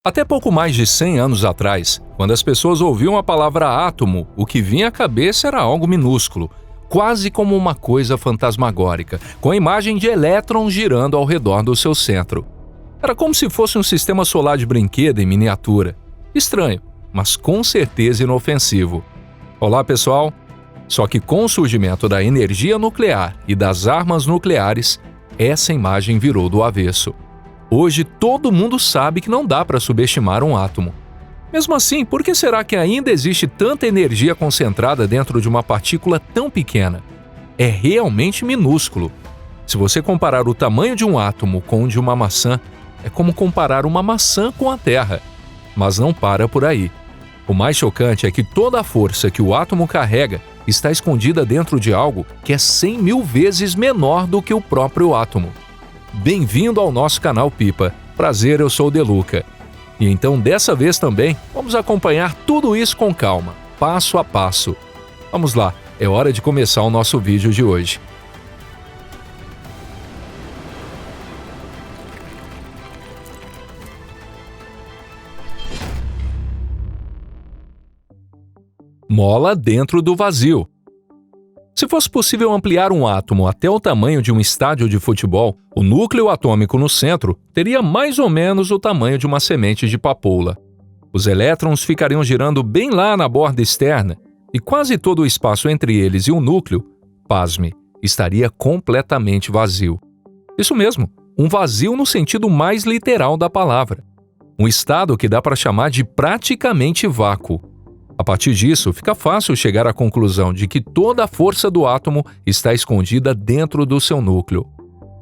Até pouco mais de 100 anos atrás, quando as pessoas ouviam a palavra átomo, o que vinha à cabeça era algo minúsculo, quase como uma coisa fantasmagórica, com a imagem de elétrons girando ao redor do seu centro. Era como se fosse um sistema solar de brinquedo em miniatura. Estranho, mas com certeza inofensivo. Olá, pessoal! Só que com o surgimento da energia nuclear e das armas nucleares, essa imagem virou do avesso. Hoje, todo mundo sabe que não dá para subestimar um átomo. Mesmo assim, por que será que ainda existe tanta energia concentrada dentro de uma partícula tão pequena? É realmente minúsculo. Se você comparar o tamanho de um átomo com o de uma maçã, é como comparar uma maçã com a Terra. Mas não para por aí. O mais chocante é que toda a força que o átomo carrega está escondida dentro de algo que é 100 mil vezes menor do que o próprio átomo. Bem-vindo ao nosso canal Pipa. Prazer, eu sou o Deluca. E então, dessa vez também, vamos acompanhar tudo isso com calma, passo a passo. Vamos lá, é hora de começar o nosso vídeo de hoje. Mola dentro do vazio. Se fosse possível ampliar um átomo até o tamanho de um estádio de futebol, o núcleo atômico no centro teria mais ou menos o tamanho de uma semente de papoula. Os elétrons ficariam girando bem lá na borda externa, e quase todo o espaço entre eles e o núcleo, pasme, estaria completamente vazio. Isso mesmo, um vazio no sentido mais literal da palavra. Um estado que dá para chamar de praticamente vácuo. A partir disso, fica fácil chegar à conclusão de que toda a força do átomo está escondida dentro do seu núcleo.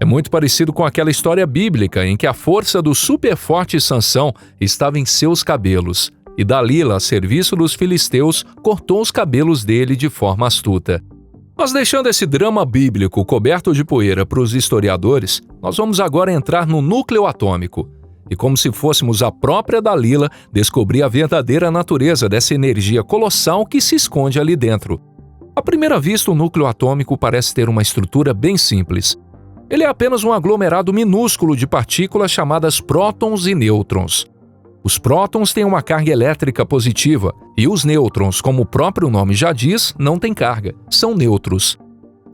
É muito parecido com aquela história bíblica em que a força do superforte Sansão estava em seus cabelos, e Dalila, a serviço dos filisteus, cortou os cabelos dele de forma astuta. Mas deixando esse drama bíblico coberto de poeira para os historiadores, nós vamos agora entrar no núcleo atômico. E como se fôssemos a própria Dalila, descobrir a verdadeira natureza dessa energia colossal que se esconde ali dentro. À primeira vista, o núcleo atômico parece ter uma estrutura bem simples. Ele é apenas um aglomerado minúsculo de partículas chamadas prótons e nêutrons. Os prótons têm uma carga elétrica positiva e os nêutrons, como o próprio nome já diz, não têm carga, são neutros.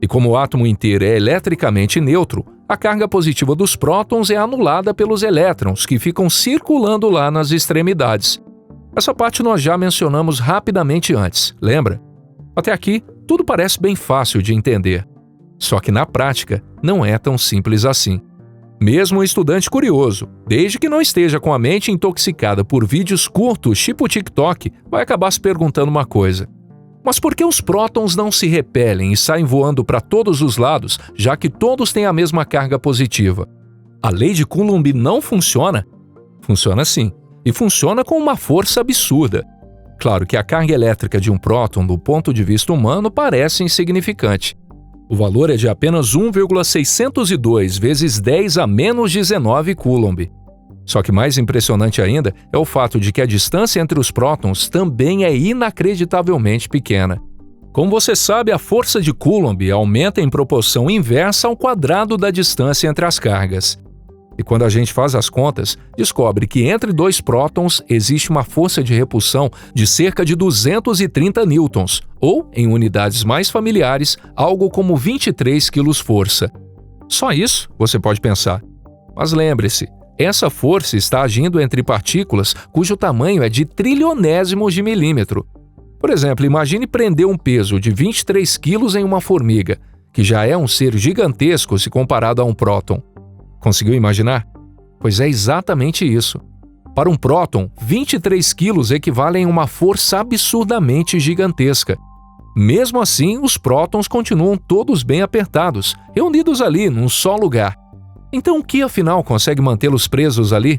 E como o átomo inteiro é eletricamente neutro, a carga positiva dos prótons é anulada pelos elétrons, que ficam circulando lá nas extremidades. Essa parte nós já mencionamos rapidamente antes, lembra? Até aqui, tudo parece bem fácil de entender. Só que na prática, não é tão simples assim. Mesmo um estudante curioso, desde que não esteja com a mente intoxicada por vídeos curtos tipo TikTok, vai acabar se perguntando uma coisa. Mas por que os prótons não se repelem e saem voando para todos os lados, já que todos têm a mesma carga positiva? A lei de Coulomb não funciona? Funciona sim, e funciona com uma força absurda. Claro que a carga elétrica de um próton, do ponto de vista humano, parece insignificante. O valor é de apenas 1,602 vezes 10 a menos 19 Coulomb. Só que mais impressionante ainda é o fato de que a distância entre os prótons também é inacreditavelmente pequena. Como você sabe, a força de Coulomb aumenta em proporção inversa ao quadrado da distância entre as cargas. E quando a gente faz as contas, descobre que entre dois prótons existe uma força de repulsão de cerca de 230 newtons, ou, em unidades mais familiares, algo como 23 kg-força. Só isso, você pode pensar. Mas lembre-se, essa força está agindo entre partículas cujo tamanho é de trilionésimos de milímetro. Por exemplo, imagine prender um peso de 23 quilos em uma formiga, que já é um ser gigantesco se comparado a um próton. Conseguiu imaginar? Pois é exatamente isso. Para um próton, 23 quilos equivalem a uma força absurdamente gigantesca. Mesmo assim, os prótons continuam todos bem apertados, reunidos ali num só lugar. Então, o que afinal consegue mantê-los presos ali?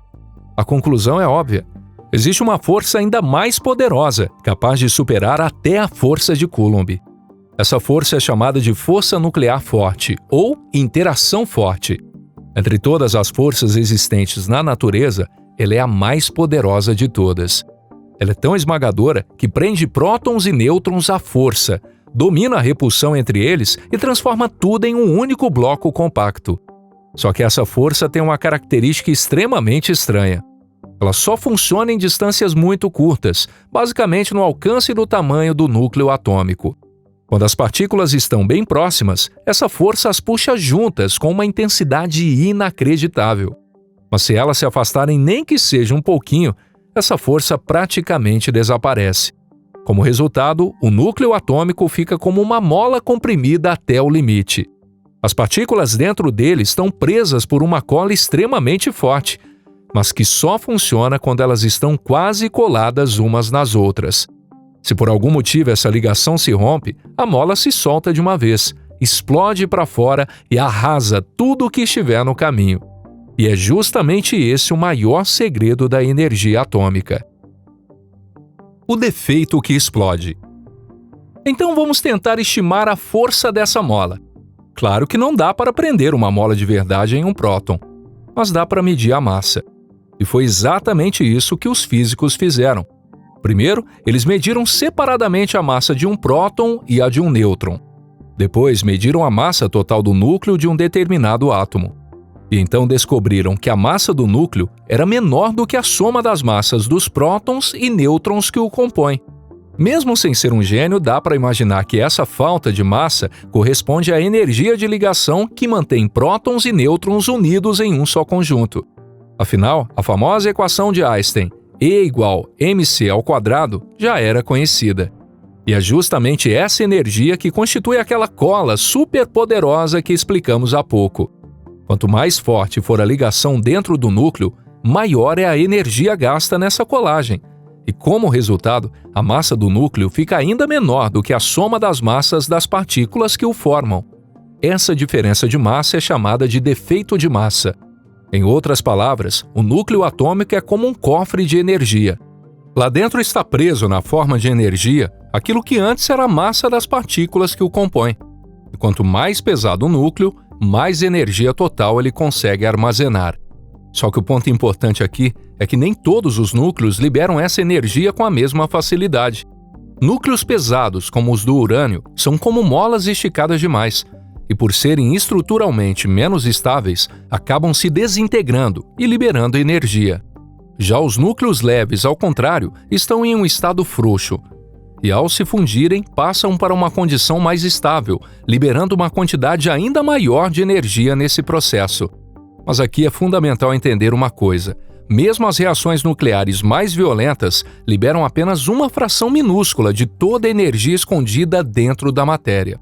A conclusão é óbvia. Existe uma força ainda mais poderosa, capaz de superar até a força de Coulomb. Essa força é chamada de força nuclear forte, ou interação forte. Entre todas as forças existentes na natureza, ela é a mais poderosa de todas. Ela é tão esmagadora que prende prótons e nêutrons à força, domina a repulsão entre eles e transforma tudo em um único bloco compacto. Só que essa força tem uma característica extremamente estranha. Ela só funciona em distâncias muito curtas, basicamente no alcance do tamanho do núcleo atômico. Quando as partículas estão bem próximas, essa força as puxa juntas com uma intensidade inacreditável. Mas se elas se afastarem nem que seja um pouquinho, essa força praticamente desaparece. Como resultado, o núcleo atômico fica como uma mola comprimida até o limite. As partículas dentro dele estão presas por uma cola extremamente forte, mas que só funciona quando elas estão quase coladas umas nas outras. Se por algum motivo essa ligação se rompe, a mola se solta de uma vez, explode para fora e arrasa tudo o que estiver no caminho. E é justamente esse o maior segredo da energia atômica. O defeito que explode. Então vamos tentar estimar a força dessa mola. Claro que não dá para prender uma mola de verdade em um próton, mas dá para medir a massa. E foi exatamente isso que os físicos fizeram. Primeiro, eles mediram separadamente a massa de um próton e a de um nêutron. Depois, mediram a massa total do núcleo de um determinado átomo. E então descobriram que a massa do núcleo era menor do que a soma das massas dos prótons e nêutrons que o compõem. Mesmo sem ser um gênio, dá para imaginar que essa falta de massa corresponde à energia de ligação que mantém prótons e nêutrons unidos em um só conjunto. Afinal, a famosa equação de Einstein, E igual mc², já era conhecida. E é justamente essa energia que constitui aquela cola superpoderosa que explicamos há pouco. Quanto mais forte for a ligação dentro do núcleo, maior é a energia gasta nessa colagem. E como resultado, a massa do núcleo fica ainda menor do que a soma das massas das partículas que o formam. Essa diferença de massa é chamada de defeito de massa. Em outras palavras, o núcleo atômico é como um cofre de energia. Lá dentro está preso na forma de energia aquilo que antes era a massa das partículas que o compõem. E quanto mais pesado o núcleo, mais energia total ele consegue armazenar. Só que o ponto importante aqui é que nem todos os núcleos liberam essa energia com a mesma facilidade. Núcleos pesados, como os do urânio, são como molas esticadas demais, e por serem estruturalmente menos estáveis, acabam se desintegrando e liberando energia. Já os núcleos leves, ao contrário, estão em um estado frouxo, e ao se fundirem, passam para uma condição mais estável, liberando uma quantidade ainda maior de energia nesse processo. Mas aqui é fundamental entender uma coisa: mesmo as reações nucleares mais violentas liberam apenas uma fração minúscula de toda a energia escondida dentro da matéria.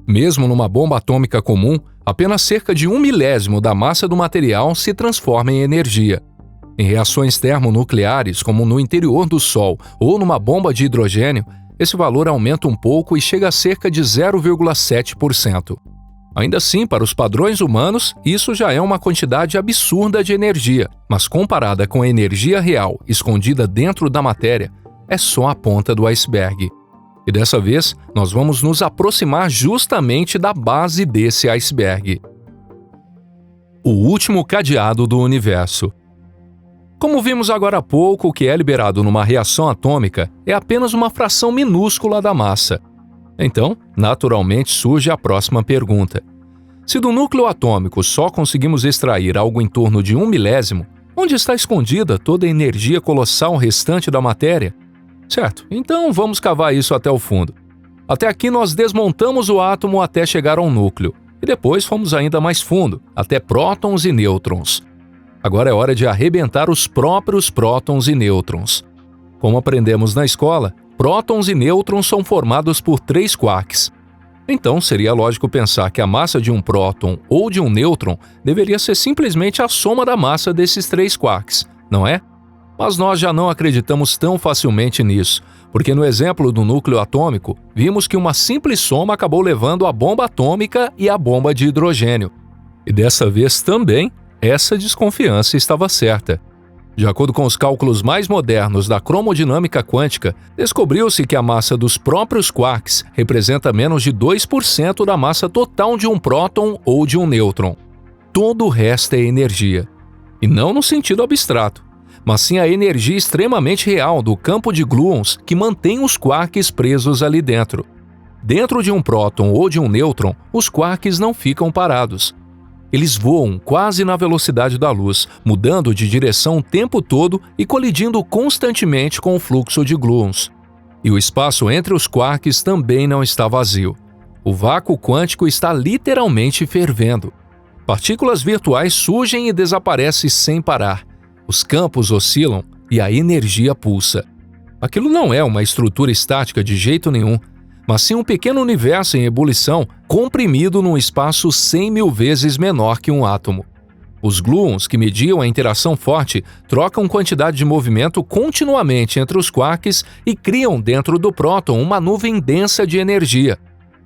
Mesmo numa bomba atômica comum, apenas cerca de 1/1000 da massa do material se transforma em energia. Em reações termonucleares, como no interior do Sol ou numa bomba de hidrogênio, esse valor aumenta um pouco e chega a cerca de 0,7%. Ainda assim, para os padrões humanos, isso já é uma quantidade absurda de energia, mas comparada com a energia real escondida dentro da matéria, é só a ponta do iceberg. E dessa vez, nós vamos nos aproximar justamente da base desse iceberg. O último cadeado do universo. Como vimos agora há pouco, o que é liberado numa reação atômica é apenas uma fração minúscula da massa. Então, naturalmente surge a próxima pergunta. Se do núcleo atômico só conseguimos extrair algo em torno de 1/1000, onde está escondida toda a energia colossal restante da matéria? Certo, então vamos cavar isso até o fundo. Até aqui nós desmontamos o átomo até chegar ao núcleo, e depois fomos ainda mais fundo, até prótons e nêutrons. Agora é hora de arrebentar os próprios prótons e nêutrons. Como aprendemos na escola, prótons e nêutrons são formados por 3 quarks. Então seria lógico pensar que a massa de um próton ou de um nêutron deveria ser simplesmente a soma da massa desses 3 quarks, não é? Mas nós já não acreditamos tão facilmente nisso, porque no exemplo do núcleo atômico, vimos que uma simples soma acabou levando a bomba atômica e a bomba de hidrogênio. E dessa vez também, essa desconfiança estava certa. De acordo com os cálculos mais modernos da cromodinâmica quântica, descobriu-se que a massa dos próprios quarks representa menos de 2% da massa total de um próton ou de um nêutron. Todo o resto é energia. E não no sentido abstrato, mas sim a energia extremamente real do campo de gluons que mantém os quarks presos ali dentro. Dentro de um próton ou de um nêutron, os quarks não ficam parados. Eles voam quase na velocidade da luz, mudando de direção o tempo todo e colidindo constantemente com o fluxo de gluons. E o espaço entre os quarks também não está vazio. O vácuo quântico está literalmente fervendo. Partículas virtuais surgem e desaparecem sem parar. Os campos oscilam e a energia pulsa. Aquilo não é uma estrutura estática de jeito nenhum, mas sim um pequeno universo em ebulição comprimido num espaço 100.000 vezes menor que um átomo. Os gluons, que mediam a interação forte, trocam quantidade de movimento continuamente entre os quarks e criam dentro do próton uma nuvem densa de energia.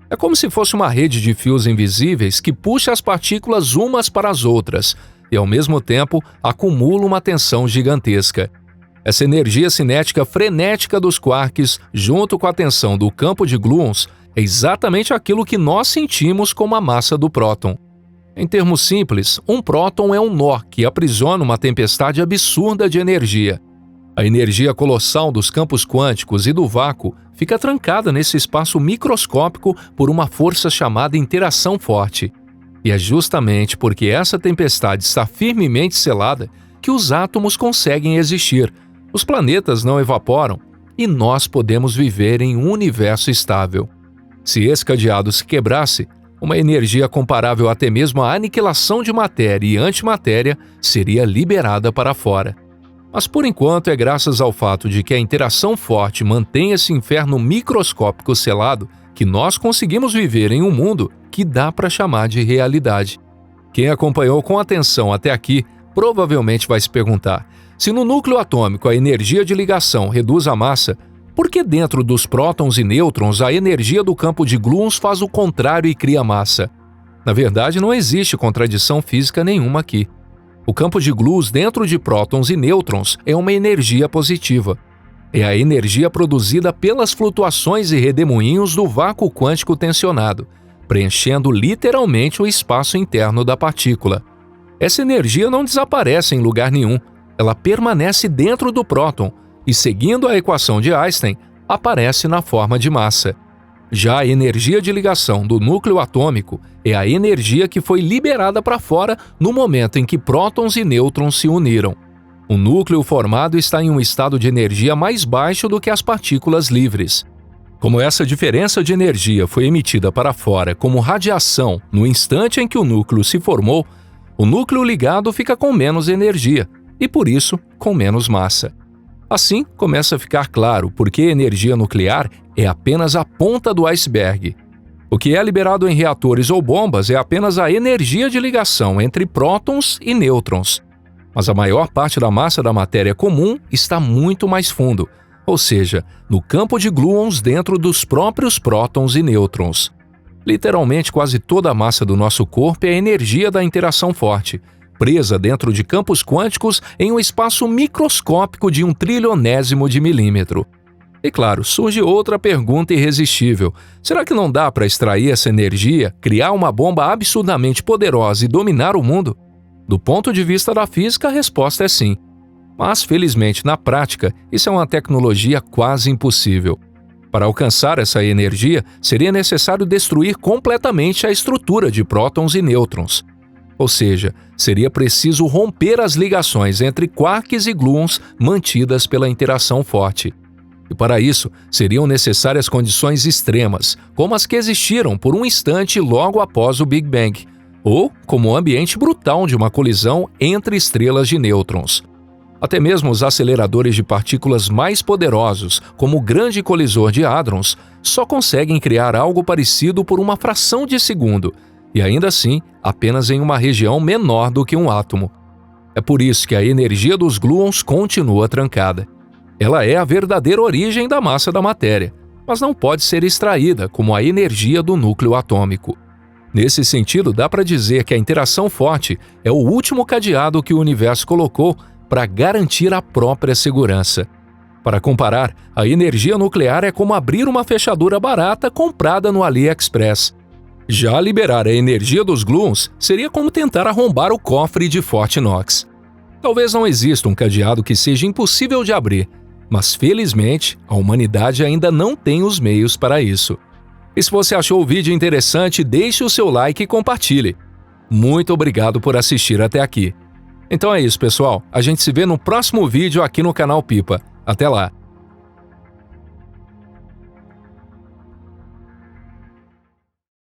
É como se fosse uma rede de fios invisíveis que puxa as partículas umas para as outras e, ao mesmo tempo, acumula uma tensão gigantesca. Essa energia cinética frenética dos quarks, junto com a tensão do campo de gluons, é exatamente aquilo que nós sentimos como a massa do próton. Em termos simples, um próton é um nó que aprisiona uma tempestade absurda de energia. A energia colossal dos campos quânticos e do vácuo fica trancada nesse espaço microscópico por uma força chamada interação forte. E é justamente porque essa tempestade está firmemente selada que os átomos conseguem existir, os planetas não evaporam e nós podemos viver em um universo estável. Se esse cadeado se quebrasse, uma energia comparável até mesmo à aniquilação de matéria e antimatéria seria liberada para fora. Mas por enquanto é graças ao fato de que a interação forte mantém esse inferno microscópico selado que nós conseguimos viver em um mundo que dá para chamar de realidade. Quem acompanhou com atenção até aqui provavelmente vai se perguntar: se no núcleo atômico a energia de ligação reduz a massa, por que dentro dos prótons e nêutrons a energia do campo de gluons faz o contrário e cria massa? Na verdade, não existe contradição física nenhuma aqui. O campo de gluons dentro de prótons e nêutrons é uma energia positiva. É a energia produzida pelas flutuações e redemoinhos do vácuo quântico tensionado, preenchendo literalmente o espaço interno da partícula. Essa energia não desaparece em lugar nenhum, ela permanece dentro do próton e, seguindo a equação de Einstein, aparece na forma de massa. Já a energia de ligação do núcleo atômico é a energia que foi liberada para fora no momento em que prótons e nêutrons se uniram. O núcleo formado está em um estado de energia mais baixo do que as partículas livres. Como essa diferença de energia foi emitida para fora como radiação no instante em que o núcleo se formou, o núcleo ligado fica com menos energia e, por isso, com menos massa. Assim, começa a ficar claro por que a energia nuclear é apenas a ponta do iceberg. O que é liberado em reatores ou bombas é apenas a energia de ligação entre prótons e nêutrons. Mas a maior parte da massa da matéria comum está muito mais fundo, ou seja, no campo de gluons dentro dos próprios prótons e nêutrons. Literalmente, quase toda a massa do nosso corpo é a energia da interação forte, presa dentro de campos quânticos em um espaço microscópico de 1/1.000.000º de milímetro. E claro, surge outra pergunta irresistível: será que não dá para extrair essa energia, criar uma bomba absurdamente poderosa e dominar o mundo? Do ponto de vista da física, a resposta é sim. Mas, felizmente, na prática, isso é uma tecnologia quase impossível. Para alcançar essa energia, seria necessário destruir completamente a estrutura de prótons e nêutrons. Ou seja, seria preciso romper as ligações entre quarks e gluons mantidas pela interação forte. E para isso, seriam necessárias condições extremas, como as que existiram por um instante logo após o Big Bang, ou como o ambiente brutal de uma colisão entre estrelas de nêutrons. Até mesmo os aceleradores de partículas mais poderosos, como o Grande Colisor de Hadrons, só conseguem criar algo parecido por uma fração de segundo, e ainda assim apenas em uma região menor do que um átomo. É por isso que a energia dos gluons continua trancada. Ela é a verdadeira origem da massa da matéria, mas não pode ser extraída como a energia do núcleo atômico. Nesse sentido, dá para dizer que a interação forte é o último cadeado que o universo colocou para garantir a própria segurança. Para comparar, a energia nuclear é como abrir uma fechadura barata comprada no AliExpress. Já liberar a energia dos gluons seria como tentar arrombar o cofre de Fort Knox. Talvez não exista um cadeado que seja impossível de abrir, mas felizmente a humanidade ainda não tem os meios para isso. E se você achou o vídeo interessante, deixe o seu like e compartilhe. Muito obrigado por assistir até aqui. Então é isso, pessoal. A gente se vê no próximo vídeo aqui no canal Pipa. Até lá!